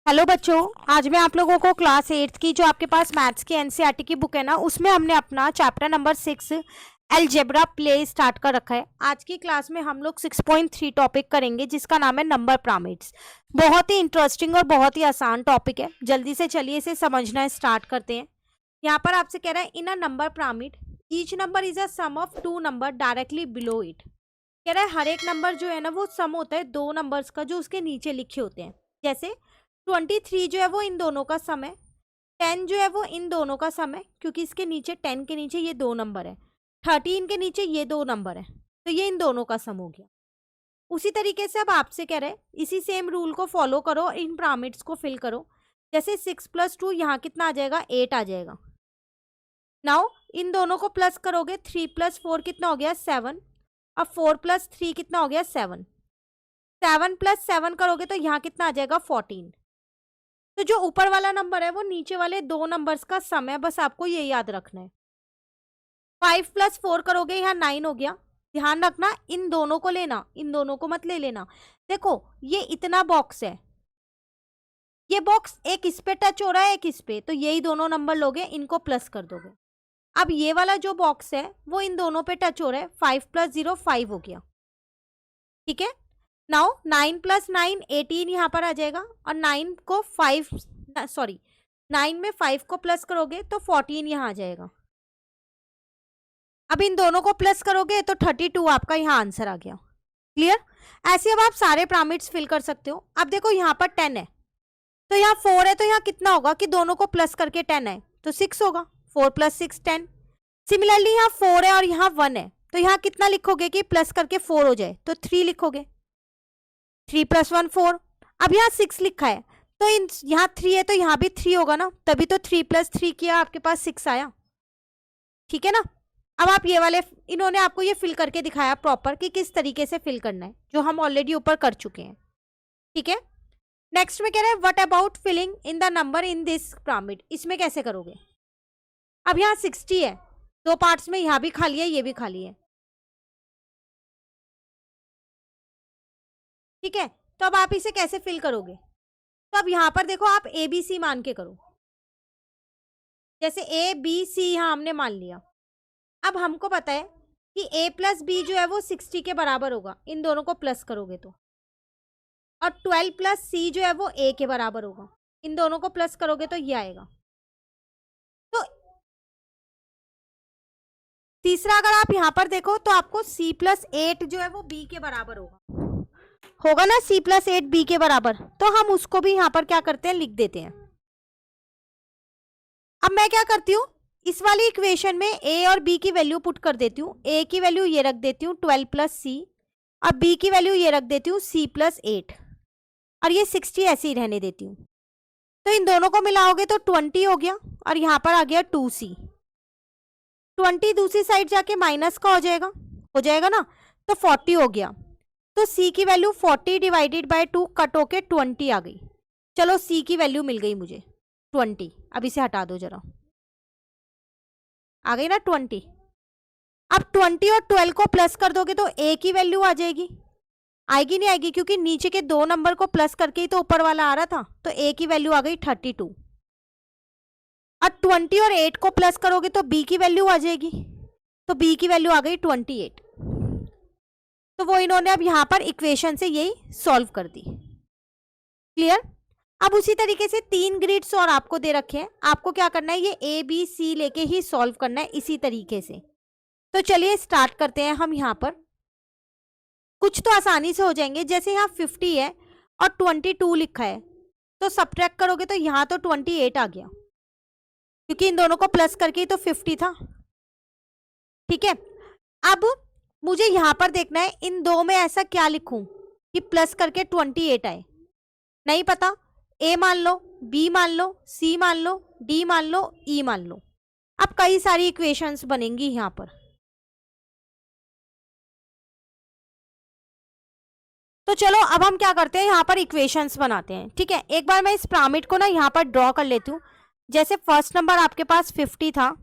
Hello बच्चों, आज मैं आप लोगों को क्लास 8th की जो आपके पास मैथ्स की एनसीईआरटी की बुक है ना, उसमें हमने अपना chapter number 6 algebra play start कर रखा है। आज की क्लास में हम लोग 6.3 टॉपिक करेंगे जिसका नाम है नंबर पिरामिड्स। बहुत ही इंटरेस्टिंग और बहुत ही आसान टॉपिक है। जल्दी से चलिए इसे समझना स्टार्ट करते हैं। यहाँ पर आपसे कह रहा है in a number pyramid each number is a sum of two number directly below it. कह रहा है हर एक नंबर जो है ना वो सम होता है दो नंबर्स का जो उसके नीचे लिखे होते हैं। जैसे 23 जो है वो इन दोनों का सम है, 10 जो है वो इन दोनों का सम है क्योंकि इसके नीचे 10 के नीचे ये दो नंबर है, 13 के नीचे ये दो नंबर है, तो ये इन दोनों का सम हो गया। उसी तरीके से अब आपसे कह रहे हैं इसी सेम रूल को फॉलो करो, इन पिरामिड्स को फिल करो। जैसे 6 + 2 यहाँ कितना आ जाएगा, 8 आ जाएगा। नाउ इन दोनों को प्लस करोगे, 3 + 4 कितना हो गया, 7। अब 4 + 3 कितना हो गया, 7। 7 + 7 करोगे तो यहाँ कितना आ जाएगा, 14। तो जो ऊपर वाला नंबर है वो नीचे वाले दो नंबर्स का सम है, बस आपको ये याद रखना है। 5 + 4 करोगे, यहाँ 9 हो गया। ध्यान रखना इन दोनों को लेना, इन दोनों को मत ले लेना। देखो ये इतना बॉक्स है, ये बॉक्स एक इस पे टच हो रहा है एक इस पे, तो यही दोनों नंबर लोगे, इनको प्लस कर दोगे। अब ये वाला जो बॉक्स है वो इन दोनों पे टच हो रहा है, 5 + 0 5 हो गया। ठीक है, नाउ 9 + 9 18 यहाँ पर आ जाएगा, और 9 को 5 सॉरी 9 में 5 को प्लस करोगे तो 14 यहाँ आ जाएगा। अब इन दोनों को प्लस करोगे तो 32 आपका यहाँ आंसर आ गया। क्लियर? ऐसे अब आप सारे पिरामिड्स फिल कर सकते हो। अब देखो यहाँ पर 10 है तो यहाँ 4 है, तो यहाँ कितना होगा कि दोनों को प्लस करके 10 है तो 6 होगा। 4 + 6 10। सिमिलरली यहाँ 4 है और यहाँ 1 है, तो यहाँ कितना लिखोगे कि प्लस करके 4 हो जाए, तो 3 लिखोगे। 3 + 1 4। अब यहाँ 6 लिखा है तो इन यहाँ 3 है तो यहाँ भी 3 होगा ना, तभी तो 3 + 3 किया, आपके पास 6 आया। ठीक है ना? अब आप ये वाले, इन्होंने आपको ये फिल करके दिखाया प्रॉपर कि किस तरीके से फिल करना है, जो हम ऑलरेडी ऊपर कर चुके हैं। ठीक है, नेक्स्ट में कह रहे हैं what about filling in the number in this pyramid. इसमें कैसे करोगे? अब यहाँ 60 है, दो पार्ट्स में, यहाँ भी खाली है ये भी खाली है। ठीक है, तो अब आप इसे कैसे फिल करोगे? तो अब यहाँ पर देखो, आप ABC मान के करो। जैसे ABC यहाँ हमने मान लिया। अब हमको पता है कि A + B जो है वो 60 के बराबर होगा, इन दोनों को प्लस करोगे तो। और 12 + C जो है वो A के बराबर होगा, इन दोनों को प्लस करोगे तो ये आएगा। तो तीसरा अगर आप यहाँ पर देखो तो आपको C + 8 जो है वो B के बराबर होगा ना, C + 8 B के बराबर। तो हम उसको भी यहाँ पर क्या करते हैं, लिख देते हैं। अब मैं क्या करती हूँ, इस वाली इक्वेशन में A और B की वैल्यू पुट कर देती हूँ। A की वैल्यू ये रख देती हूँ 12 + C, और B की वैल्यू ये रख देती हूँ C + 8, और ये 60 ऐसे ही रहने देती हूँ। तो इन दोनों को मिलाओगे तो 20 हो गया, और यहाँ पर आ गया 2C। 20 दूसरी साइड जाके माइनस का हो जाएगा ना, तो 40 हो गया। तो C की वैल्यू 40 / 2 कट होके 20 आ गई। चलो C की वैल्यू मिल गई मुझे 20। अब इसे हटा दो जरा, आ गई ना 20। अब 20 और 12 को प्लस कर दोगे तो A की वैल्यू आ जाएगी। आएगी नहीं आएगी, क्योंकि नीचे के दो नंबर को प्लस करके ही तो ऊपर वाला आ रहा था, तो A की वैल्यू आ गई 32। और 20 और 8 को प्लस करोगे तो B की वैल्यू आ जाएगी, तो B की वैल्यू आ गई 28। तो वो इन्होंने अब यहाँ पर इक्वेशन से यही सॉल्व कर दी। क्लियर? अब उसी तरीके से 3 ग्रिड्स और आपको दे रखे हैं, आपको क्या करना है, ये ABC लेके ही सॉल्व करना है इसी तरीके से। तो चलिए स्टार्ट करते हैं हम। यहाँ पर कुछ तो आसानी से हो जाएंगे। जैसे यहाँ 50 है और 22 लिखा है, तो सब्ट्रैक्ट करोगे तो यहाँ तो 28 आ गया, क्योंकि इन दोनों को प्लस करके ही तो 50 था। ठीक है, अब मुझे यहाँ पर देखना है इन दो में ऐसा क्या लिखूं कि प्लस करके 28 आए। नहीं पता, A मान लो, B मान लो, C मान लो, D मान लो, E मान लो। अब कई सारी इक्वेशंस बनेंगी यहाँ पर। तो चलो अब हम क्या करते हैं, यहाँ पर इक्वेशंस बनाते हैं। ठीक है, एक बार मैं इस पिरामिड को ना यहाँ पर ड्रॉ कर लेती हूँ। जैसे फर्स्ट नंबर आपके पास 50 था,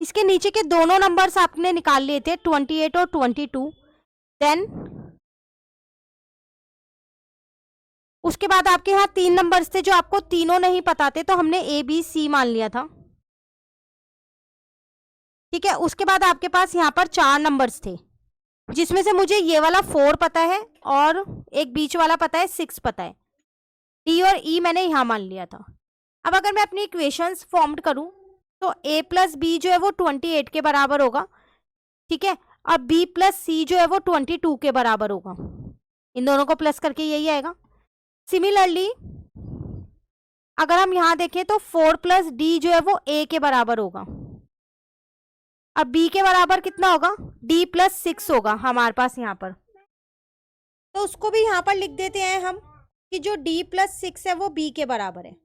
इसके नीचे के दोनों नंबर्स आपने निकाल लिए थे 28 और 22। देन उसके बाद आपके यहाँ 3 नंबर्स थे जो आपको तीनों नहीं पता थे, तो हमने ए बी सी मान लिया था। ठीक है, उसके बाद आपके पास यहाँ पर 4 नंबर्स थे, जिसमें से मुझे ये वाला 4 पता है और एक बीच वाला पता है 6 पता है। डी और ई मैंने यहाँ मान लिया था। अब अगर मैं अपनी इक्वेशंस फॉर्म करूं तो a प्लस बी जो है वो 28 के बराबर होगा। ठीक है, और b प्लस सी जो है वो 22 के बराबर होगा। इन दोनों को प्लस करके यही आएगा। सिमिलरली अगर हम यहाँ देखें तो 4 प्लस डी जो है वो a के बराबर होगा। अब b के बराबर कितना होगा, d प्लस 6 होगा हमारे पास यहाँ पर, तो उसको भी यहाँ पर लिख देते हैं हम कि जो d प्लस 6 है वो b के बराबर है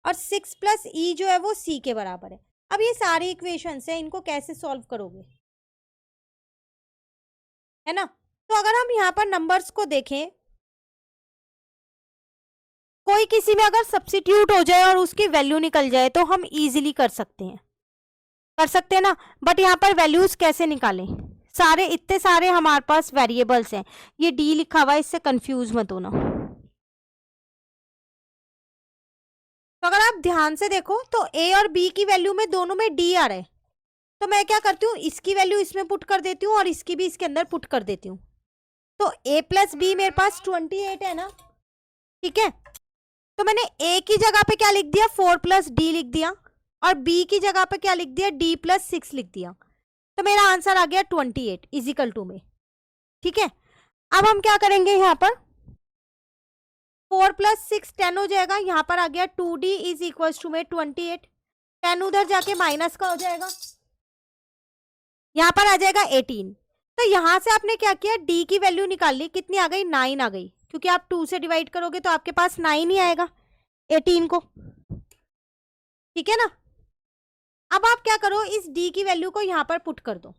और 6 प्लस ई जो है वो c के बराबर है। अब ये सारी इक्वेशंस है, इनको कैसे सॉल्व करोगे, है ना। तो अगर हम यहाँ पर नंबर्स को देखें, कोई किसी में अगर सब्स्टिट्यूट हो जाए और उसकी वैल्यू निकल जाए तो हम इजीली कर सकते हैं ना। बट यहाँ पर वैल्यूज कैसे निकालें, सारे इतने सारे हमारे पास वेरिएबल्स हैं। ये डी लिखा हुआ है, इससे कंफ्यूज मत होना। तो अगर आप ध्यान से देखो तो a और b की वैल्यू में दोनों में d आ रहा है, तो मैं क्या करती हूँ, इसकी वैल्यू इसमें पुट कर देती हूँ और इसकी भी इसके अंदर पुट कर देती हूँ। तो a प्लस बी मेरे पास 28 है ना। ठीक है, तो मैंने a की जगह पे क्या लिख दिया, 4 प्लस डी लिख दिया, और b की जगह पे क्या लिख दिया, d प्लस 6 लिख दिया। तो मेरा आंसर आ गया 28 इजिकल टू में। ठीक है, अब हम क्या करेंगे, यहाँ पर 4 प्लस 6 10 हो जाएगा, यहाँ पर आ गया 2d इज इक्वल टू में 28। 10 उधर जाके माइनस का हो जाएगा, यहाँ पर आ जाएगा 18। तो यहाँ से आपने क्या किया, d की वैल्यू निकाल ली, कितनी आ गई, 9 आ गई, क्योंकि आप 2 से डिवाइड करोगे तो आपके पास 9 ही आएगा 18 को। ठीक है ना। अब आप क्या करो, इस d की वैल्यू को यहाँ पर पुट कर दो।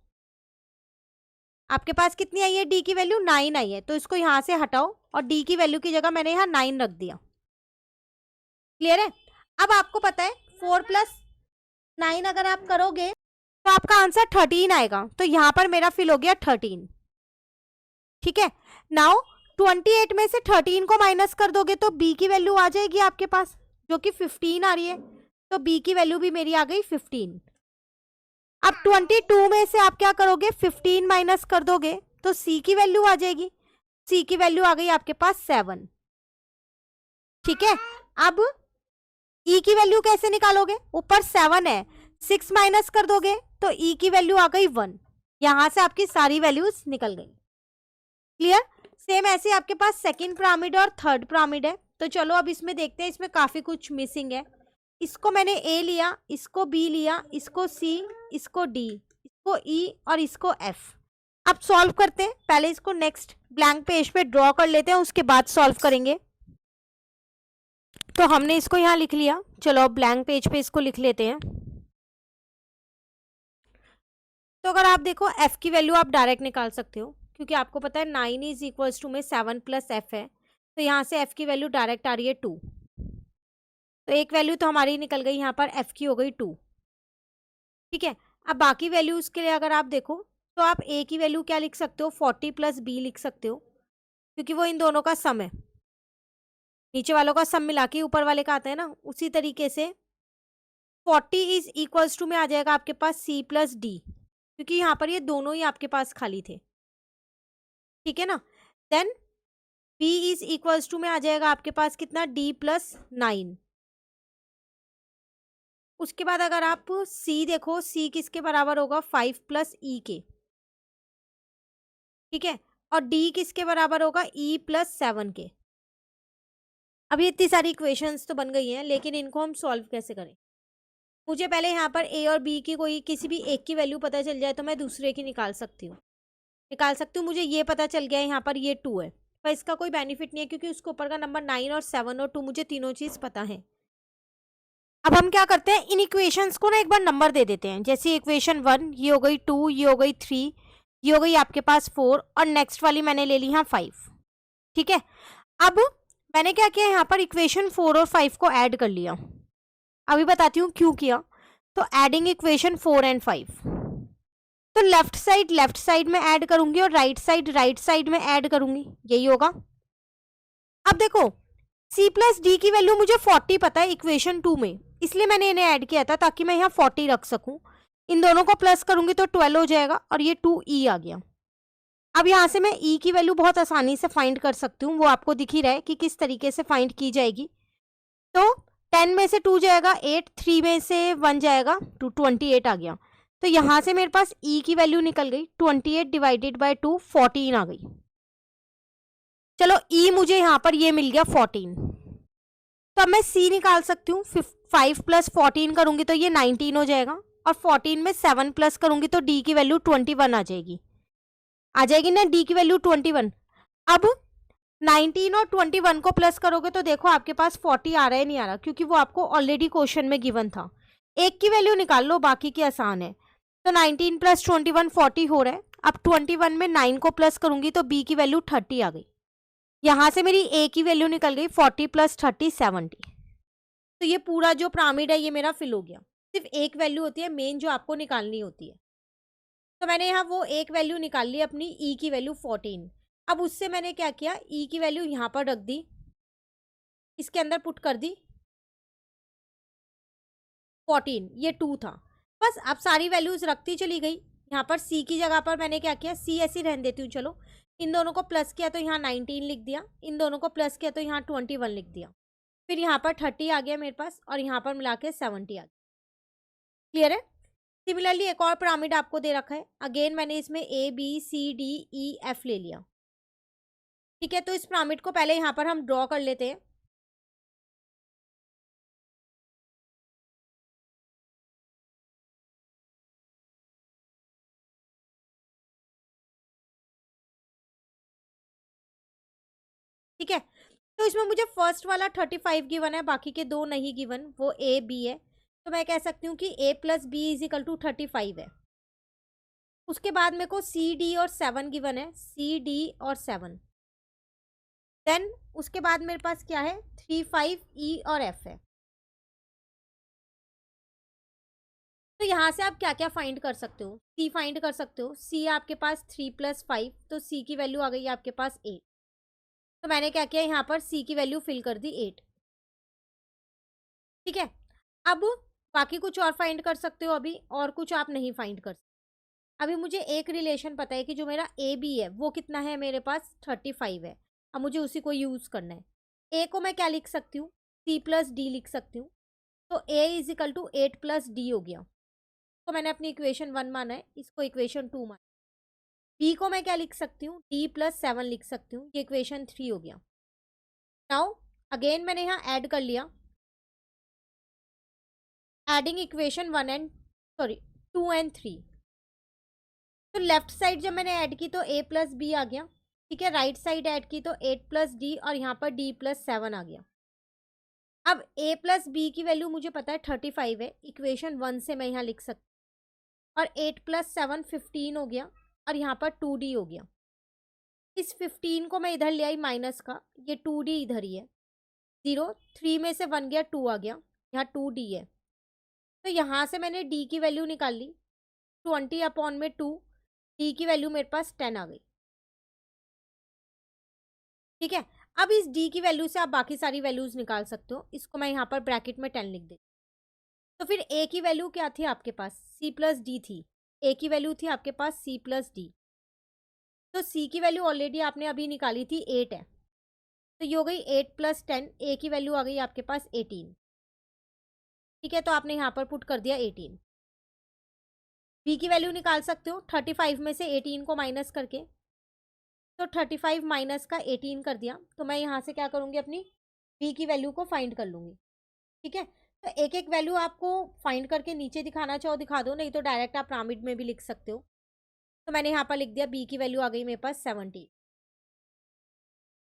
आपके पास कितनी आई है, d की वैल्यू 9 आई है, तो इसको यहाँ से हटाओ और d की वैल्यू की जगह मैंने यहाँ 9 रख दिया। क्लियर है। अब आपको पता है 4 प्लस 9 अगर आप करोगे तो आपका आंसर 13 आएगा, तो यहाँ पर मेरा फिल हो गया 13। ठीक है, नाउ 28 में से 13 को माइनस कर दोगे तो b की वैल्यू आ जाएगी आपके पास, जो कि 15 आ रही है, तो b की वैल्यू भी मेरी आ गई 15। अब 22 में से आप क्या करोगे, 15 माइनस कर दोगे तो c की वैल्यू आ जाएगी, c की वैल्यू आ गई आपके पास 7। ठीक है, अब e की वैल्यू कैसे निकालोगे, ऊपर 7 है, 6 माइनस कर दोगे तो e की वैल्यू आ गई 1। यहां से आपकी सारी वैल्यूज निकल गई। क्लियर। सेम ऐसे आपके पास सेकंड पिरामिड और थर्ड पिरामिड है। तो चलो अब इसमें देखते हैं, इसमें काफी कुछ मिसिंग है। इसको मैंने a लिया, इसको b लिया, इसको c, इसको d, इसको e और इसको f। अब सॉल्व करते हैं, पहले इसको नेक्स्ट ब्लैंक पेज पे ड्रॉ कर लेते हैं, उसके बाद सॉल्व करेंगे। तो हमने इसको यहाँ लिख लिया, चलो अब ब्लैंक पेज पे इसको लिख लेते हैं। तो अगर आप देखो f की वैल्यू आप डायरेक्ट निकाल सकते हो, क्योंकि आपको पता है 9 इज इक्वल्स टू में 7 प्लस f है, तो यहाँ से f की वैल्यू डायरेक्ट आ रही है 2। तो एक वैल्यू तो हमारी निकल गई, यहाँ पर f की हो गई 2। ठीक है, अब बाकी वैल्यूज के लिए अगर आप देखो तो आप a की वैल्यू क्या लिख सकते हो, 40 प्लस b लिख सकते हो, क्योंकि वो इन दोनों का सम है। नीचे वालों का सम मिला के ऊपर वाले का आता है ना, उसी तरीके से 40 इज इक्वल्स टू में आ जाएगा आपके पास c प्लस d, क्योंकि यहाँ पर ये दोनों ही आपके पास खाली थे। ठीक है ना। Then b is equals to में आ जाएगा आपके पास कितना, d प्लस 9। उसके बाद अगर आप c देखो, c किसके बराबर होगा, 5 प्लस e के। ठीक है, और d किसके बराबर होगा, e प्लस 7 के। अभी इतनी सारी इक्वेशंस तो बन गई हैं, लेकिन इनको हम सॉल्व कैसे करें। मुझे पहले यहाँ पर a और b की कोई किसी भी एक की वैल्यू पता चल जाए तो मैं दूसरे की निकाल सकती हूँ। मुझे ये पता चल गया है यहाँ पर ये 2 है, पर इसका कोई बेनिफिट नहीं है, क्योंकि उसके ऊपर का नंबर 9 और 7 और 2 मुझे तीनों चीज़ पता है। अब हम क्या करते हैं, इन इक्वेशंस को ना एक बार नंबर दे देते हैं। जैसे इक्वेशन 1 ये हो गई, 2 ये हो गई, 3 ये हो गई आपके पास 4, और नेक्स्ट वाली मैंने ले ली यहाँ 5। ठीक है, अब मैंने क्या किया, यहाँ पर इक्वेशन 4 और 5 को ऐड कर लिया। अभी बताती हूँ क्यों किया। तो एडिंग इक्वेशन 4 एंड 5, तो लेफ्ट साइड में ऐड करूंगी और राइट साइड में ऐड करूंगी, यही होगा। अब देखो c प्लस डी की वैल्यू मुझे 40 पता है इक्वेशन 2 में, इसलिए मैंने इन्हें ऐड किया था ताकि मैं यहाँ 40 रख सकूं। इन दोनों को प्लस करूंगी तो 12 हो जाएगा और ये 2e आ गया। अब यहाँ से मैं e की वैल्यू बहुत आसानी से फाइंड कर सकती हूँ, वो आपको दिख ही रहा है कि किस तरीके से फाइंड की जाएगी। तो 10 में से 2 जाएगा 8, 3 में से 1 जाएगा 2, 28 आ गया। तो यहाँ से मेरे पास e की वैल्यू निकल गई 28 डिवाइडेड बाय 2 14 आ गई। चलो e मुझे यहाँ पर ये मिल गया 14। तो अब मैं c निकाल सकती हूँ, 5 प्लस 14 करूंगी तो ये 19 हो जाएगा और 14 में 7 प्लस करूंगी तो d की वैल्यू 21 आ जाएगी ना, d की वैल्यू 21। अब 19 और 21 को प्लस करोगे तो देखो आपके पास 40 आ रहा है नहीं आ रहा, क्योंकि वो आपको ऑलरेडी क्वेश्चन में गिवन था। एक की वैल्यू निकाल लो, बाकी की आसान है। तो 19 प्लस 21 40 हो रहा है। अब 21 में 9 को प्लस करूंगी तो b की वैल्यू 30 आ गई। यहां से मेरी a की वैल्यू निकल गई 40 प्लस 30 70। तो ये पूरा जो पिरामिड है ये मेरा फिल हो गया। सिर्फ एक वैल्यू होती है मेन जो आपको निकालनी होती है। तो मैंने यहाँ वो एक वैल्यू निकाल ली अपनी e की वैल्यू 14। अब उससे मैंने क्या किया, e की वैल्यू यहाँ पर रख दी, इसके अंदर पुट कर दी 14, ये 2 था। बस अब सारी वैल्यूज रखती चली गई। यहाँ पर c की जगह पर मैंने क्या किया, c ऐसी रहने देती हूँ। चलो इन दोनों को प्लस किया तो यहाँ 19 लिख दिया, इन दोनों को प्लस किया तो यहाँ 21 लिख दिया, फिर यहाँ पर 30 आ गया मेरे पास और यहाँ पर मिला के 70 आ गया। क्लियर है। सिमिलरली एक और पिरामिड आपको दे रखा है। अगेन मैंने इसमें A B C D E F ले लिया। ठीक है, तो इस पिरामिड को पहले यहाँ पर हम ड्रॉ कर लेते हैं। ठीक है, तो इसमें मुझे फर्स्ट वाला 35 गिवन है, बाकी के दो नहीं गिवन, वो ए बी है। तो मैं कह सकती हूँ कि a plus B is equal to 35 है। उसके बाद मेरे को सी डी और 7 गिवन है, सी डी और 7। देन उसके बाद मेरे पास क्या है, 3 5 ई और एफ है। तो यहाँ से आप क्या क्या फाइंड कर सकते हो, सी फाइंड कर सकते हो। सी आपके पास 3 प्लस 5, तो सी की वैल्यू आ गई आपके पास 8। तो मैंने क्या किया, यहाँ पर सी की वैल्यू फिल कर दी 8। ठीक है, अब बाकी कुछ और फाइंड कर सकते हो अभी, और कुछ आप नहीं फाइंड कर सकते। अभी मुझे एक रिलेशन पता है कि जो मेरा ए बी है वो कितना है, मेरे पास 35 है। अब मुझे उसी को यूज करना है। ए को मैं क्या लिख सकती हूँ, सी प्लस डी लिख सकती हूँ। तो a is equal to 8 plus d हो गया। तो मैंने अपनी इक्वेशन 1 माना है, इसको इक्वेशन 2 माना। बी को मैं क्या लिख सकती हूँ, डी प्लस 7 लिख सकती हूँ, ये इक्वेशन 3 हो गया। नाउ अगेन मैंने यहाँ ऐड कर लिया, एडिंग इक्वेशन 1 एंड 2 एंड 3। तो लेफ्ट साइड जब मैंने ऐड की तो a प्लस बी आ गया। ठीक है, राइट साइड ऐड की तो 8 प्लस डी और यहाँ पर d प्लस 7 आ गया। अब a प्लस बी की वैल्यू मुझे पता है 35 है, इक्वेशन 1 से मैं यहाँ लिख सकती हूँ। और 8 प्लस 7 15 हो गया और यहाँ पर 2d हो गया। इस 15 को मैं इधर ले आई माइनस का, ये 2d इधर ही है। 0 3 में से 1 गया 2 आ गया, यहाँ 2d है। तो यहाँ से मैंने d की वैल्यू निकाल ली 20 अपॉन में 2, d की वैल्यू मेरे पास 10 आ गई। ठीक है, अब इस d की वैल्यू से आप बाकी सारी वैल्यूज निकाल सकते हो। इसको मैं यहाँ पर ब्रैकेट में 10 लिख देती। तो फिर a की वैल्यू क्या थी आपके पास, c प्लस डी थी। a की वैल्यू थी आपके पास c प्लस डी। तो c की वैल्यू ऑलरेडी आपने अभी निकाली थी 8 है, तो ये हो गई 8 प्लस 10, a की वैल्यू आ गई आपके पास 18। ठीक है, तो आपने यहाँ पर पुट कर दिया 18। b की वैल्यू निकाल सकते हो 35 में से 18 को माइनस करके। तो 35 माइनस का 18 कर दिया, तो मैं यहाँ से क्या करूँगी, अपनी b की वैल्यू को फाइंड कर लूँगी। ठीक है, तो एक एक वैल्यू आपको फाइंड करके नीचे दिखाना चाहो दिखा दो, नहीं तो डायरेक्ट आप पिरामिड में भी लिख सकते हो। तो मैंने यहाँ पर लिख दिया, b की वैल्यू आ गई मेरे पास 70।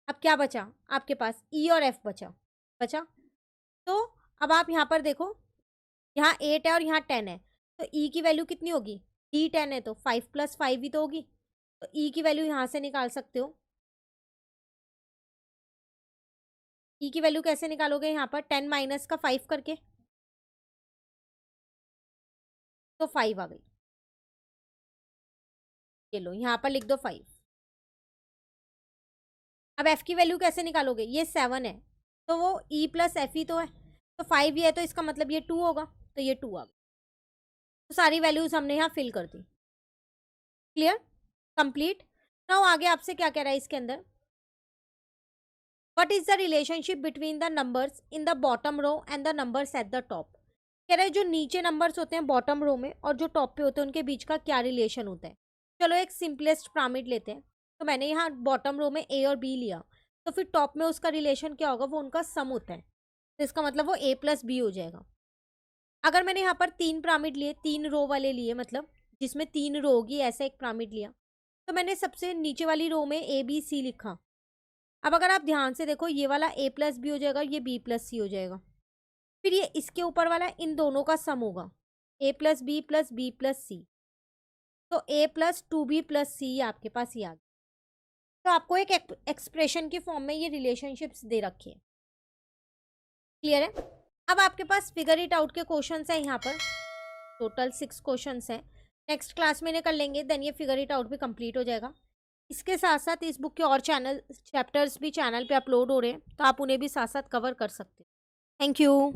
अब क्या बचा आपके पास, e और f बचा। तो अब आप यहाँ पर देखो, यहाँ 8 है और यहाँ 10 है, तो e की वैल्यू कितनी होगी, d 10 है तो 5 प्लस 5 ही तो होगी। तो e की वैल्यू यहाँ से निकाल सकते हो। e की वैल्यू कैसे निकालोगे, यहाँ पर 10 माइनस का 5 करके, तो 5 आ गई। ये लो यहाँ पर लिख दो 5। अब एफ की वैल्यू कैसे निकालोगे, ये 7 है तो वो ई प्लस एफ ही तो है, तो 5 ही है तो इसका मतलब ये 2 होगा, तो ये 2 आ गया। तो सारी वैल्यूज हमने यहाँ फिल कर दी। Clear, complete. नाउ आगे आपसे क्या कह रहा है इसके अंदर, what is the relationship between the numbers in the bottom row and the numbers at the top. कह रहा है जो नीचे नंबर्स होते हैं बॉटम रो में और जो टॉप पे होते हैं उनके बीच का क्या रिलेशन होता है। चलो एक सिंपलेस्ट पिरामिड लेते हैं, तो मैंने यहाँ बॉटम रो में ए और बी लिया, तो फिर टॉप में उसका रिलेशन क्या होगा, वो उनका सम होता है, तो इसका मतलब वो ए प्लस बी हो जाएगा। अगर मैंने यहाँ पर 3 पिरामिड लिए, 3 रो वाले लिए, मतलब जिसमें 3 रो होगी, ऐसा एक पिरामिड लिया, तो मैंने सबसे नीचे वाली रो में ए बी सी लिखा। अब अगर आप ध्यान से देखो, ये वाला ए प्लस बी हो जाएगा, ये बी प्लस सी हो जाएगा, फिर ये इसके ऊपर वाला इन दोनों का सम होगा, ए प्लस बी प्लस सी, तो ए प्लस 2b प्लस सी आपके पास ये आ गया। तो आपको एक एक्सप्रेशन की फॉर्म में ये रिलेशनशिप्स दे रखी है। क्लियर है। अब आपके पास फिगर इट आउट के क्वेश्चंस है, यहाँ पर टोटल 6 क्वेश्चंस हैं। नेक्स्ट क्लास में इन्हें कर लेंगे, देन ये फिगर इट आउट भी कंप्लीट हो जाएगा। इसके साथ साथ इस बुक के और चैप्टर्स भी चैनल पे अपलोड हो रहे हैं, तो आप उन्हें भी साथ साथ कवर कर सकते हैं। Thank you.